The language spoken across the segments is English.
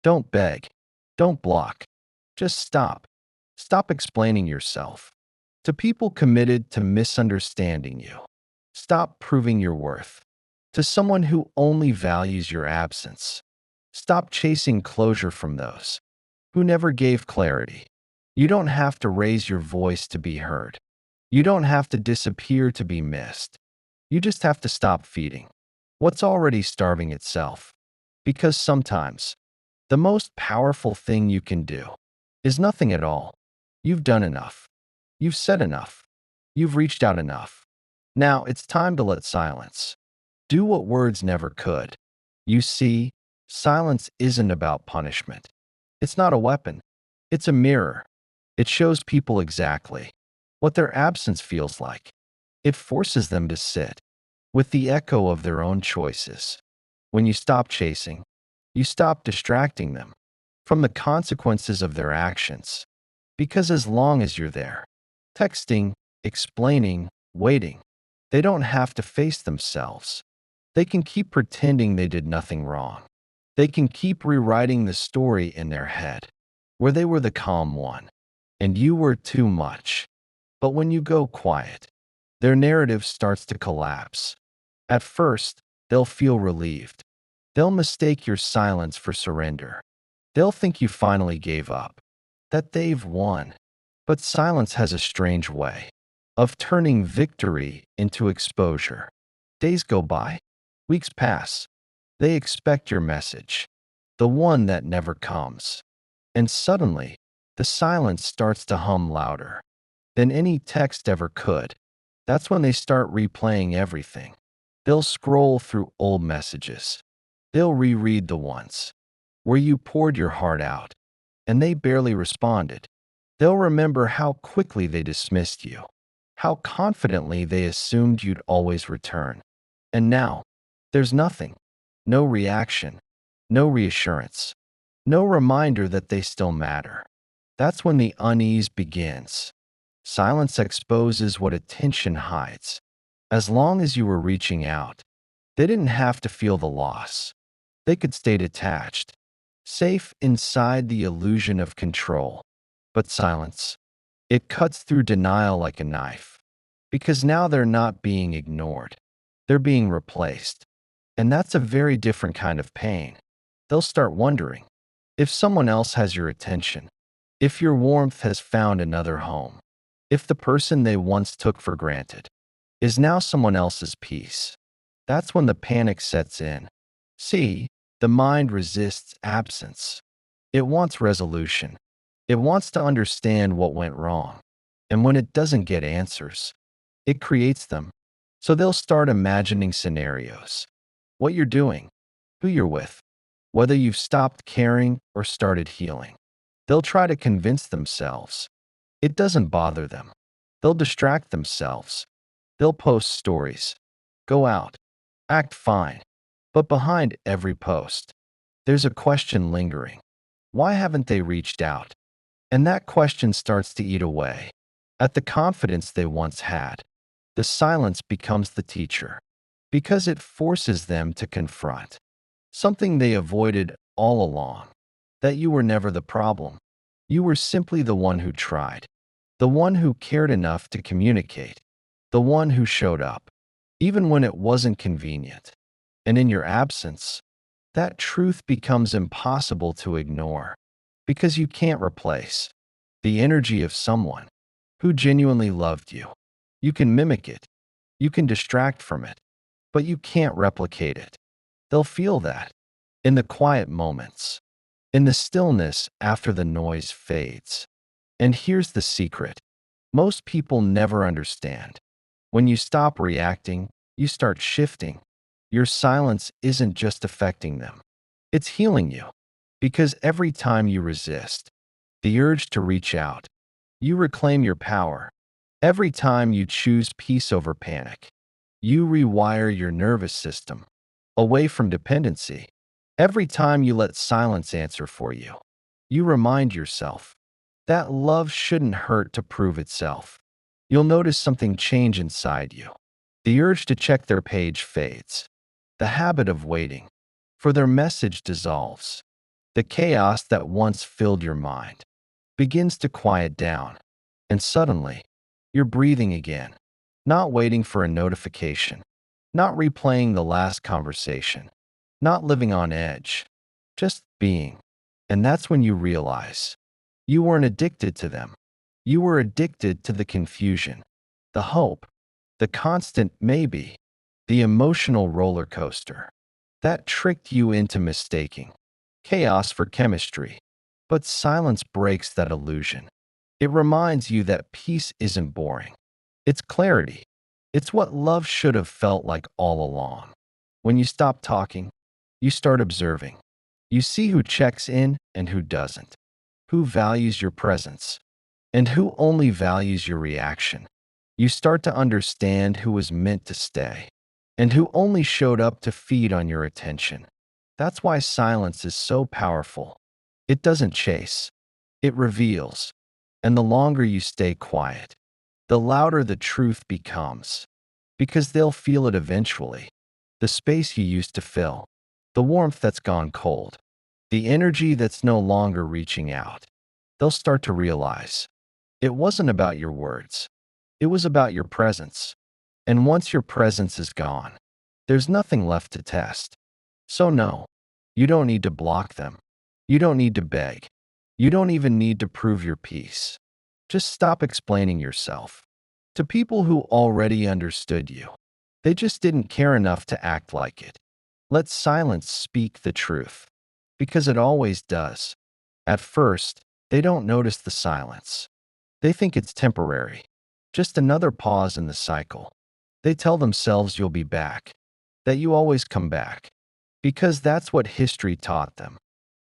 Don't beg. Don't block. Just stop. Stop explaining yourself to people committed to misunderstanding you. Stop proving your worth to someone who only values your absence. Stop chasing closure from those who never gave clarity. You don't have to raise your voice to be heard. You don't have to disappear to be missed. You just have to stop feeding what's already starving itself. Because sometimes the most powerful thing you can do is nothing at all. You've done enough. You've said enough. You've reached out enough. Now it's time to let silence do what words never could. You see, silence isn't about punishment. It's not a weapon. It's a mirror. It shows people exactly what their absence feels like. It forces them to sit with the echo of their own choices. When you stop chasing, you stop distracting them from the consequences of their actions. Because as long as you're there, texting, explaining, waiting, they don't have to face themselves. They can keep pretending they did nothing wrong. They can keep rewriting the story in their head, where they were the calm one, and you were too much. But when you go quiet, their narrative starts to collapse. At first, they'll feel relieved. They'll mistake your silence for surrender. They'll think you finally gave up, that they've won. But silence has a strange way of turning victory into exposure. Days go by, weeks pass. They expect your message, the one that never comes. And suddenly, the silence starts to hum louder than any text ever could. That's when they start replaying everything. They'll scroll through old messages. They'll reread the ones where you poured your heart out and they barely responded. They'll remember how quickly they dismissed you, how confidently they assumed you'd always return. And now, there's nothing. No reaction, no reassurance, no reminder that they still matter. That's when the unease begins. Silence exposes what attention hides. As long as you were reaching out, they didn't have to feel the loss. They could stay detached, safe inside the illusion of control. But silence, it cuts through denial like a knife. Because now they're not being ignored. They're being replaced. And that's a very different kind of pain. They'll start wondering if someone else has your attention, if your warmth has found another home, if the person they once took for granted is now someone else's peace. That's when the panic sets in. See, the mind resists absence. It wants resolution. It wants to understand what went wrong. And when it doesn't get answers, it creates them. So they'll start imagining scenarios. What you're doing, who you're with, whether you've stopped caring or started healing. They'll try to convince themselves. It doesn't bother them. They'll distract themselves. They'll post stories, go out, act fine. But behind every post, there's a question lingering. Why haven't they reached out? And that question starts to eat away at the confidence they once had. The silence becomes the teacher because it forces them to confront something they avoided all along, that you were never the problem. You were simply the one who tried, the one who cared enough to communicate, the one who showed up, even when it wasn't convenient. And in your absence, that truth becomes impossible to ignore because you can't replace the energy of someone who genuinely loved you. You can mimic it, you can distract from it, but you can't replicate it. They'll feel that in the quiet moments, in the stillness after the noise fades. And here's the secret. Most people never understand. When you stop reacting, you start shifting. Your silence isn't just affecting them. It's healing you. Because every time you resist the urge to reach out, you reclaim your power. Every time you choose peace over panic, you rewire your nervous system away from dependency. Every time you let silence answer for you, you remind yourself that love shouldn't hurt to prove itself. You'll notice something change inside you. The urge to check their page fades. The habit of waiting for their message dissolves. The chaos that once filled your mind begins to quiet down, and suddenly, you're breathing again, not waiting for a notification, not replaying the last conversation, not living on edge, just being. And that's when you realize you weren't addicted to them. You were addicted to the confusion, the hope, the constant maybe, the emotional roller coaster that tricked you into mistaking chaos for chemistry. But silence breaks that illusion. It reminds you that peace isn't boring. It's clarity. It's what love should have felt like all along. When you stop talking, you start observing. You see who checks in and who doesn't, who values your presence, and who only values your reaction. You start to understand who was meant to stay and who only showed up to feed on your attention. That's why silence is so powerful. It doesn't chase, it reveals. And the longer you stay quiet, the louder the truth becomes. Because they'll feel it eventually. The space you used to fill, the warmth that's gone cold, the energy that's no longer reaching out. They'll start to realize it wasn't about your words, it was about your presence. And once your presence is gone, there's nothing left to test. So, no, you don't need to block them. You don't need to beg. You don't even need to prove your peace. Just stop explaining yourself to people who already understood you. They just didn't care enough to act like it. Let silence speak the truth, because it always does. At first, they don't notice the silence. They think it's temporary, just another pause in the cycle. They tell themselves you'll be back, that you always come back, because that's what history taught them.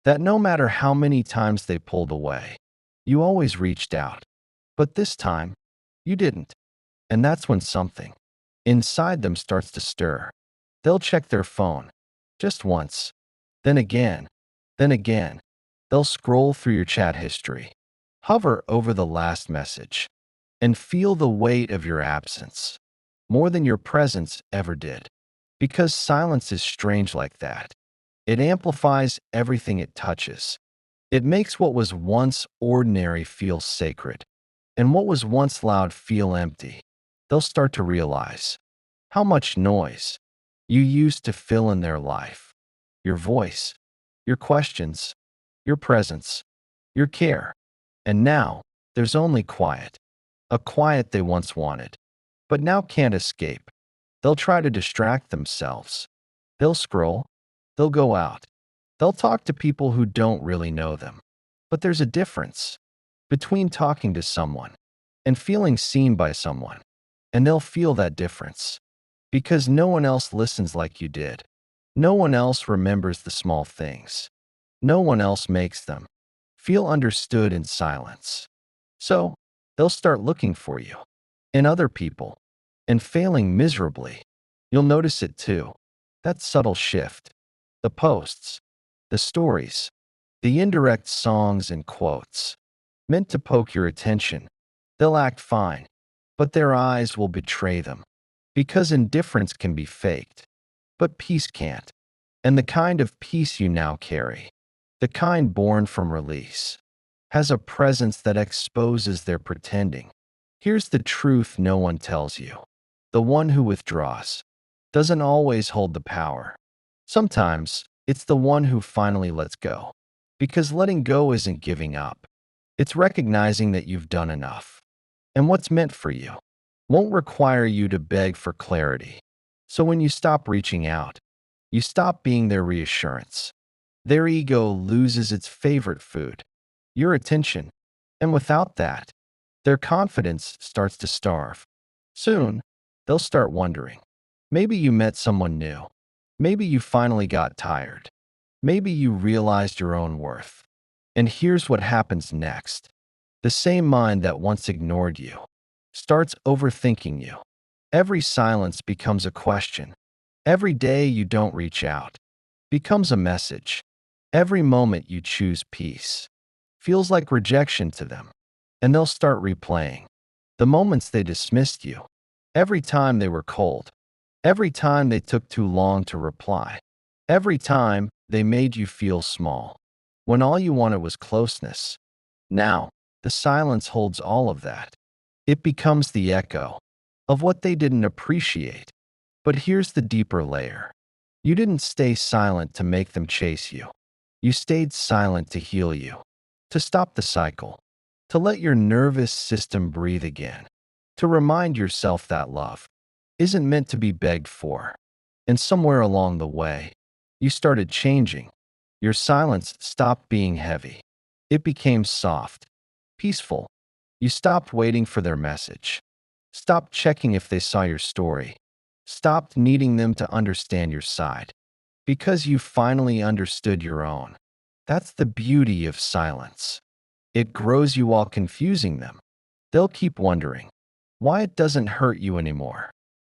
That no matter how many times they pulled away, you always reached out. But this time, you didn't. And that's when something inside them starts to stir. They'll check their phone just once, then again, then again. They'll scroll through your chat history, hover over the last message, and feel the weight of your absence more than your presence ever did. Because silence is strange like that. It amplifies everything it touches. It makes what was once ordinary feel sacred, and what was once loud feel empty. They'll start to realize how much noise you used to fill in their life. Your voice, your questions, your presence, your care. And now, there's only quiet. A quiet they once wanted, but now can't escape. They'll try to distract themselves. They'll scroll. They'll go out. They'll talk to people who don't really know them. But there's a difference between talking to someone and feeling seen by someone. And they'll feel that difference because no one else listens like you did. No one else remembers the small things. No one else makes them feel understood in silence. So, they'll start looking for you in other people and failing miserably. You'll notice it too. That subtle shift. The posts, the stories, the indirect songs and quotes meant to poke your attention. They'll act fine, but their eyes will betray them. Because indifference can be faked, but peace can't. And the kind of peace you now carry, the kind born from release, has a presence that exposes their pretending. Here's the truth no one tells you. The one who withdraws doesn't always hold the power. Sometimes, it's the one who finally lets go. Because letting go isn't giving up. It's recognizing that you've done enough. And what's meant for you won't require you to beg for clarity. So when you stop reaching out, you stop being their reassurance. Their ego loses its favorite food, your attention. And without that, their confidence starts to starve. Soon, they'll start wondering. Maybe you met someone new. Maybe you finally got tired. Maybe you realized your own worth. And here's what happens next. The same mind that once ignored you starts overthinking you. Every silence becomes a question. Every day you don't reach out becomes a message. Every moment you choose peace feels like rejection to them. And they'll start replaying the moments they dismissed you. Every time they were cold. Every time they took too long to reply. Every time they made you feel small. when all you wanted was closeness. Now, the silence holds all of that. It becomes the echo of what they didn't appreciate. But here's the deeper layer. You didn't stay silent to make them chase you. You stayed silent to heal you, to stop the cycle, to let your nervous system breathe again, to remind yourself that love isn't meant to be begged for. And somewhere along the way, you started changing. Your silence stopped being heavy. It became soft, peaceful. You stopped waiting for their message, stopped checking if they saw your story, stopped needing them to understand your side, because you finally understood your own. That's the beauty of silence. It grows you while confusing them. They'll keep wondering why it doesn't hurt you anymore,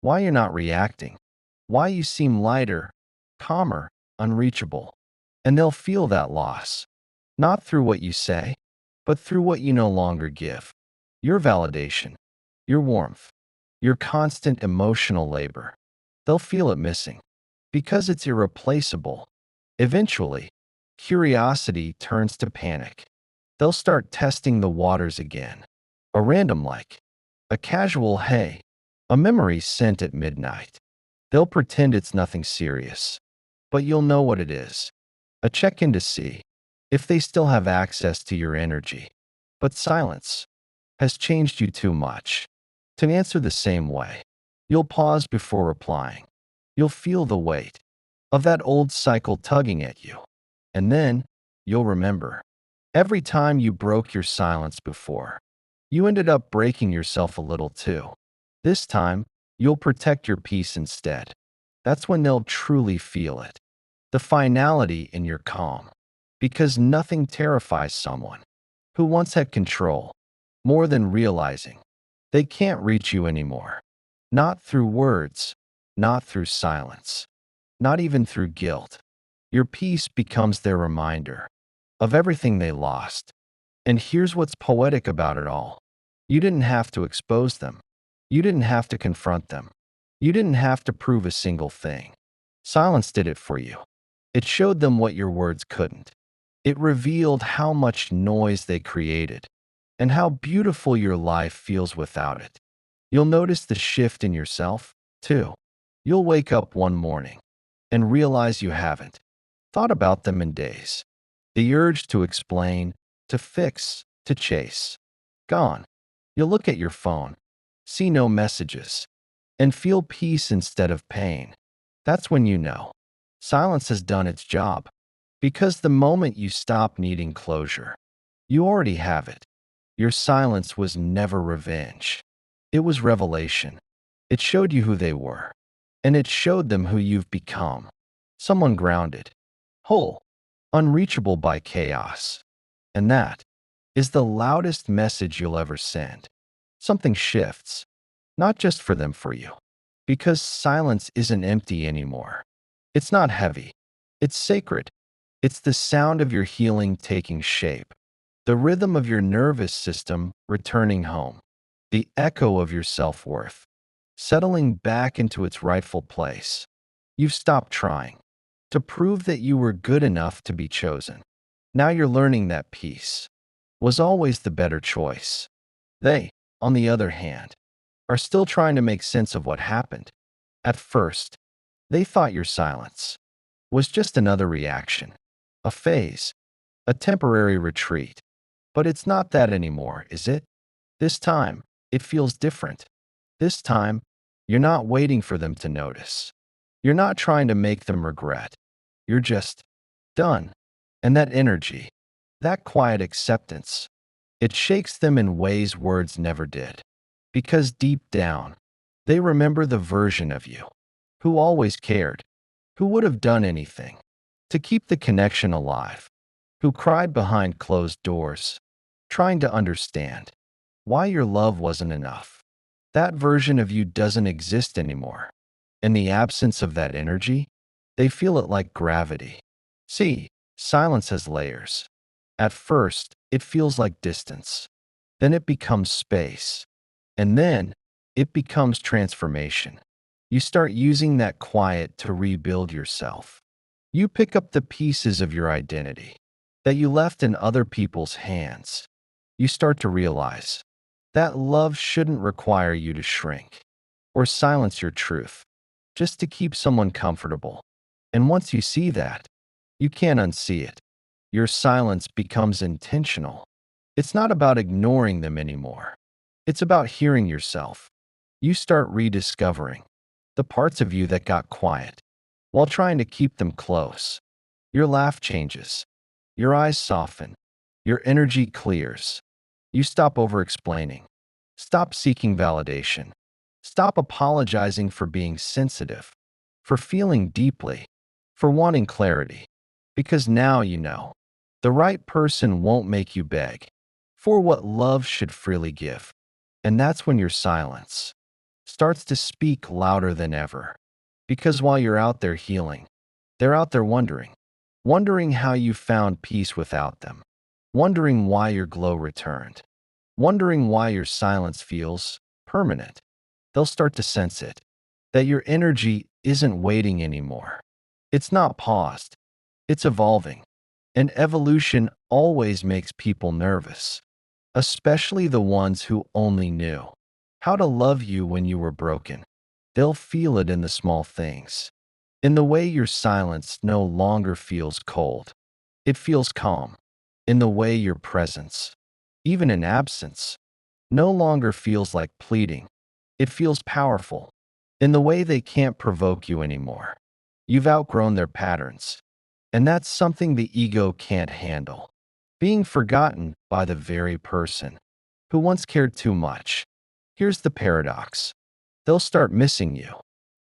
why you're not reacting, why you seem lighter, calmer, unreachable. And they'll feel that loss, not through what you say, but through what you no longer give. Your validation, your warmth, your constant emotional labor. They'll feel it missing because it's irreplaceable. Eventually, curiosity turns to panic. They'll start testing the waters again. A random like, a casual hey, a memory sent at midnight. They'll pretend it's nothing serious, but you'll know what it is. A check-in to see if they still have access to your energy. But silence has changed you too much to answer the same way. You'll pause before replying. You'll feel the weight of that old cycle tugging at you. And then you'll remember every time you broke your silence before, you ended up breaking yourself a little too. This time, you'll protect your peace instead. That's when they'll truly feel it. The finality in your calm. Because nothing terrifies someone who once had control more than realizing they can't reach you anymore. Not through words, not through silence, not even through guilt. Your peace becomes their reminder of everything they lost. And here's what's poetic about it all. You didn't have to expose them. You didn't have to confront them. You didn't have to prove a single thing. Silence did it for you. It showed them what your words couldn't. It revealed how much noise they created and how beautiful your life feels without it. You'll notice the shift in yourself, too. You'll wake up one morning and realize you haven't thought about them in days. The urge to explain, to fix, to chase. Gone. You'll look at your phone, see no messages, and feel peace instead of pain. That's when you know silence has done its job. Because the moment you stop needing closure, you already have it. Your silence was never revenge. It was revelation. It showed you who they were, and it showed them who you've become. Someone grounded, whole, unreachable by chaos. And that is the loudest message you'll ever send. Something shifts, not just for them, for you. Because silence isn't empty anymore. It's not heavy. It's sacred. It's the sound of your healing taking shape, the rhythm of your nervous system returning home, the echo of your self-worth, settling back into its rightful place. You've stopped trying to prove that you were good enough to be chosen. Now you're learning that peace was always the better choice. They, on the other hand, are still trying to make sense of what happened. At first, they thought your silence was just another reaction, a phase, a temporary retreat. But it's not that anymore, is it? This time, it feels different. This time, you're not waiting for them to notice. You're not trying to make them regret. You're just done. And that energy, that quiet acceptance, it shakes them in ways words never did. Because deep down, they remember the version of you who always cared, who would have done anything to keep the connection alive, who cried behind closed doors, trying to understand why your love wasn't enough. That version of you doesn't exist anymore. In the absence of that energy, they feel it like gravity. See, silence has layers. At first, it feels like distance. Then it becomes space. And then it becomes transformation. You start using that quiet to rebuild yourself. You pick up the pieces of your identity that you left in other people's hands. You start to realize that love shouldn't require you to shrink or silence your truth just to keep someone comfortable. And once you see that, you can't unsee it. Your silence becomes intentional. It's not about ignoring them anymore. It's about hearing yourself. You start rediscovering the parts of you that got quiet while trying to keep them close. Your laugh changes. Your eyes soften. Your energy clears. You stop over-explaining. Stop seeking validation. Stop apologizing for being sensitive, for feeling deeply, for wanting clarity. Because now you know the right person won't make you beg for what love should freely give. And that's when your silence starts to speak louder than ever. Because while you're out there healing, they're out there wondering how you found peace without them, wondering why your glow returned, wondering why your silence feels permanent. They'll start to sense it, that your energy isn't waiting anymore. It's not paused, it's evolving. And evolution always makes people nervous, especially the ones who only knew how to love you when you were broken. They'll feel it in the small things, in the way your silence no longer feels cold. It feels calm. In the way your presence, even in absence, no longer feels like pleading. It feels powerful. In the way they can't provoke you anymore. You've outgrown their patterns. And that's something the ego can't handle. Being forgotten by the very person who once cared too much. Here's the paradox. They'll start missing you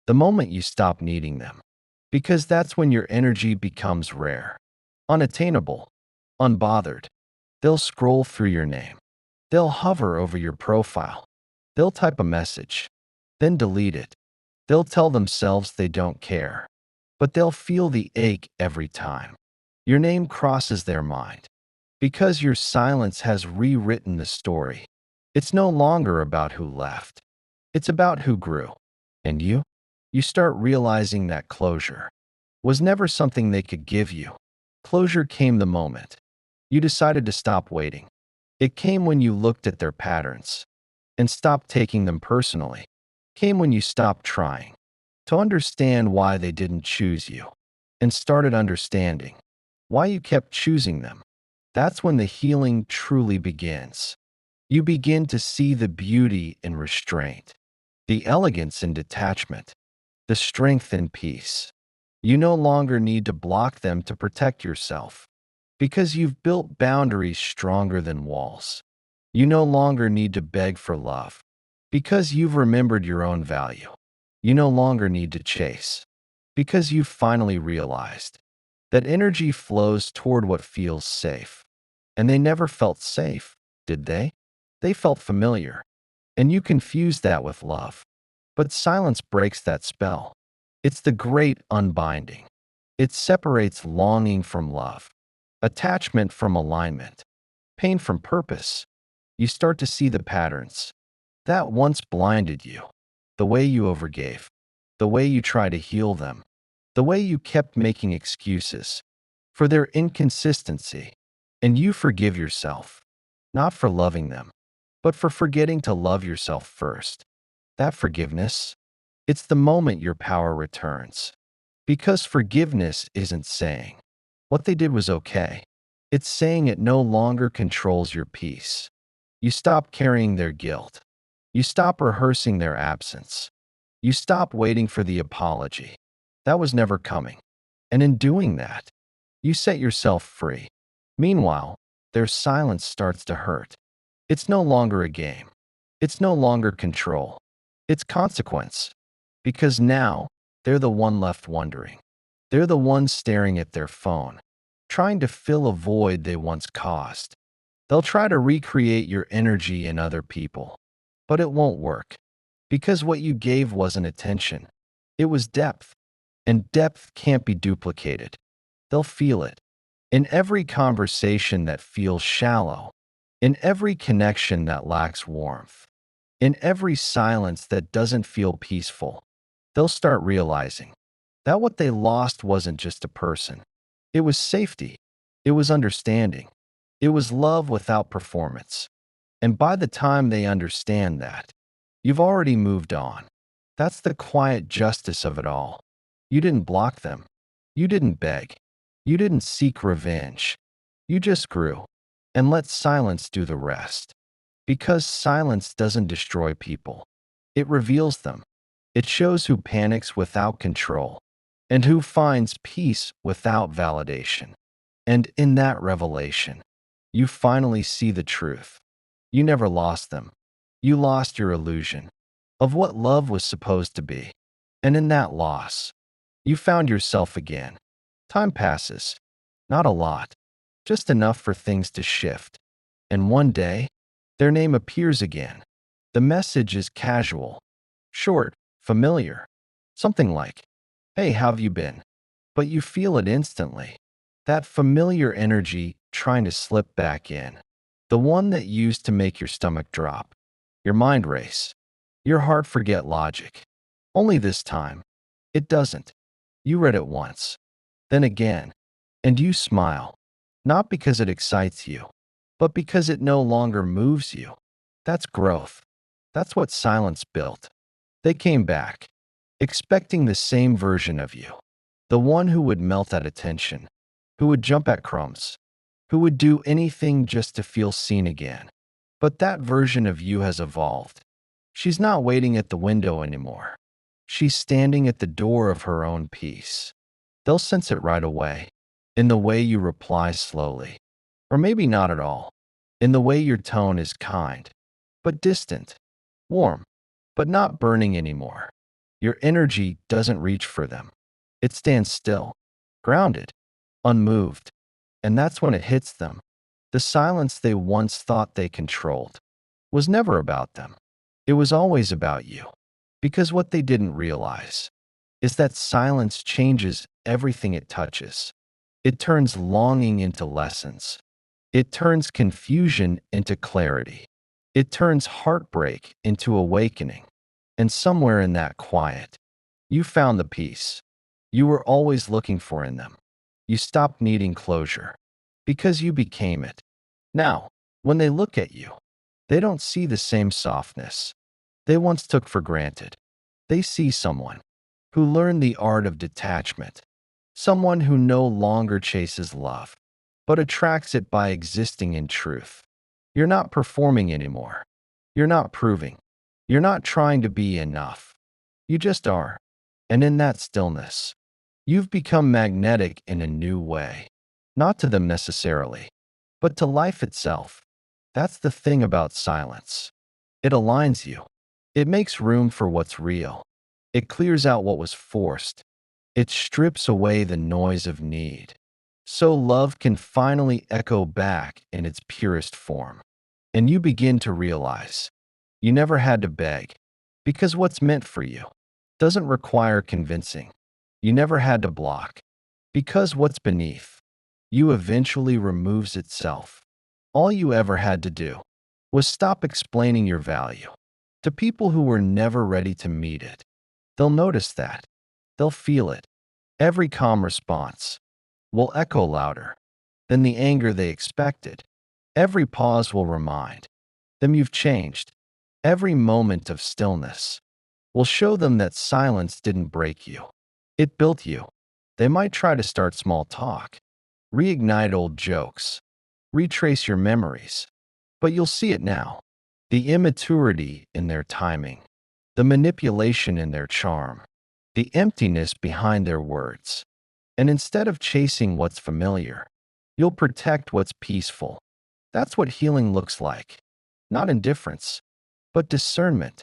the moment you stop needing them. Because that's when your energy becomes rare, unattainable, unbothered. They'll scroll through your name. They'll hover over your profile. They'll type a message, then delete it. They'll tell themselves they don't care, but they'll feel the ache every time your name crosses their mind. Because your silence has rewritten the story. It's no longer about who left. It's about who grew. And you? You start realizing that closure was never something they could give you. Closure came the moment you decided to stop waiting. It came when you looked at their patterns and stopped taking them personally. Came when you stopped trying to understand why they didn't choose you and started understanding why you kept choosing them. That's when the healing truly begins. You begin to see the beauty in restraint, the elegance in detachment, the strength in peace. You no longer need to block them to protect yourself because you've built boundaries stronger than walls. You no longer need to beg for love because you've remembered your own value. You no longer need to chase because you've finally realized that energy flows toward what feels safe. And they never felt safe, did they? They felt familiar. And you confuse that with love. But silence breaks that spell. It's the great unbinding. It separates longing from love, attachment from alignment, pain from purpose. You start to see the patterns that once blinded you, the way you overgave, the way you try to heal them, the way you kept making excuses for their inconsistency. And you forgive yourself, not for loving them, but for forgetting to love yourself first. That forgiveness, it's the moment your power returns. Because forgiveness isn't saying what they did was okay. It's saying it no longer controls your peace. You stop carrying their guilt. You stop rehearsing their absence. You stop waiting for the apology. That was never coming. And in doing that, you set yourself free. Meanwhile, their silence starts to hurt. It's no longer a game. It's no longer control. It's consequence. Because now, they're the one left wondering. They're the ones staring at their phone, trying to fill a void they once caused. They'll try to recreate your energy in other people, but it won't work. Because what you gave wasn't attention. It was depth. And depth can't be duplicated. They'll feel it. In every conversation that feels shallow, in every connection that lacks warmth, in every silence that doesn't feel peaceful, they'll start realizing that what they lost wasn't just a person. It was safety. It was understanding. It was love without performance. And by the time they understand that, you've already moved on. That's the quiet justice of it all. You didn't block them. You didn't beg. You didn't seek revenge. You just grew and let silence do the rest. Because silence doesn't destroy people, it reveals them. It shows who panics without control and who finds peace without validation. And in that revelation, you finally see the truth. You never lost them. You lost your illusion of what love was supposed to be. And in that loss, you found yourself again. Time passes. Not a lot. Just enough for things to shift. And one day, their name appears again. The message is casual, short, familiar. Something like, "Hey, how have you been?" But you feel it instantly. That familiar energy trying to slip back in. The one that used to make your stomach drop, your mind race, your heart forget logic. Only this time, it doesn't. You read it once, then again, and you smile. Not because it excites you, but because it no longer moves you. That's growth. That's what silence built. They came back, expecting the same version of you. The one who would melt at attention, who would jump at crumbs, who would do anything just to feel seen again. But that version of you has evolved. She's not waiting at the window anymore. She's standing at the door of her own peace. They'll sense it right away, in the way you reply slowly. Or maybe not at all, in the way your tone is kind, but distant, warm, but not burning anymore. Your energy doesn't reach for them. It stands still, grounded, unmoved. And that's when it hits them. The silence they once thought they controlled was never about them. It was always about you. Because what they didn't realize is that silence changes everything it touches. It turns longing into lessons. It turns confusion into clarity. It turns heartbreak into awakening. And somewhere in that quiet, you found the peace you were always looking for in them. You stopped needing closure because you became it. Now, when they look at you, they don't see the same softness they once took for granted. They see someone who learned the art of detachment, someone who no longer chases love, but attracts it by existing in truth. You're not performing anymore. You're not proving. You're not trying to be enough. You just are. And in that stillness, you've become magnetic in a new way. Not to them necessarily, but to life itself. That's the thing about silence. It aligns you. It makes room for what's real. It clears out what was forced. It strips away the noise of need. So love can finally echo back in its purest form. And you begin to realize you never had to beg, because what's meant for you doesn't require convincing. You never had to block, because what's beneath you eventually removes itself. All you ever had to do was stop explaining your value to people who were never ready to meet it. They'll notice that. They'll feel it. Every calm response will echo louder than the anger they expected. Every pause will remind them you've changed. Every moment of stillness will show them that silence didn't break you. It built you. They might try to start small talk, reignite old jokes, retrace your memories, but you'll see it now. The immaturity in their timing, the manipulation in their charm, the emptiness behind their words. And instead of chasing what's familiar, you'll protect what's peaceful. That's what healing looks like. Not indifference, but discernment.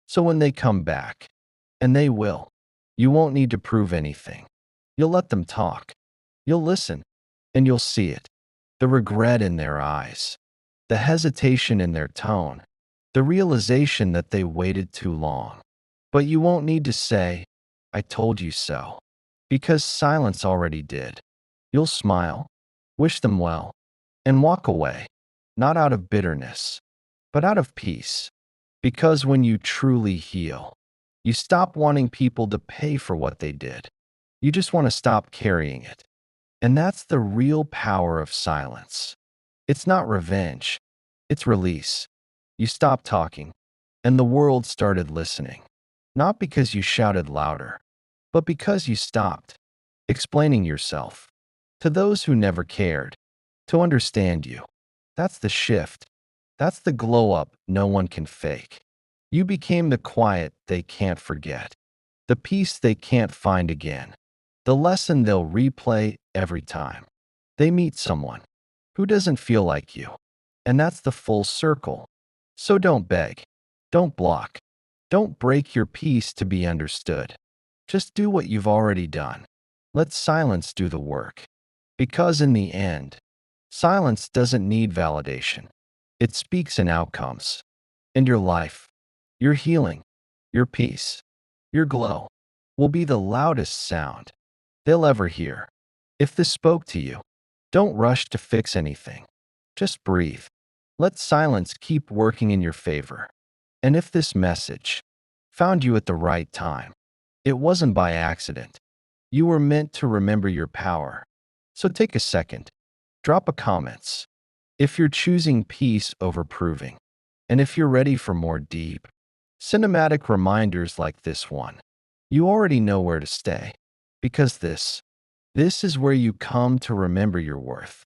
So when they come back, and they will, you won't need to prove anything. You'll let them talk. You'll listen, and you'll see it. The regret in their eyes, the hesitation in their tone, the realization that they waited too long. But you won't need to say, "I told you so," because silence already did. You'll smile, wish them well, and walk away, not out of bitterness, but out of peace. Because when you truly heal, you stop wanting people to pay for what they did. You just want to stop carrying it. And that's the real power of silence. It's not revenge, it's release. You stopped talking, and the world started listening. Not because you shouted louder, but because you stopped explaining yourself to those who never cared to understand you. That's the shift. That's the glow up no one can fake. You became the quiet they can't forget, the peace they can't find again, the lesson they'll replay every time they meet someone who doesn't feel like you. And that's the full circle. So don't beg, don't block, don't break your peace to be understood. Just do what you've already done. Let silence do the work. Because in the end, silence doesn't need validation. It speaks in outcomes. And your life, your healing, your peace, your glow will be the loudest sound they'll ever hear. If this spoke to you, don't rush to fix anything. Just breathe. Let silence keep working in your favor. And if this message found you at the right time, it wasn't by accident. You were meant to remember your power. So take a second, drop a comments. If you're choosing peace over proving, and if you're ready for more deep, cinematic reminders like this one, you already know where to stay. Because this is where you come to remember your worth.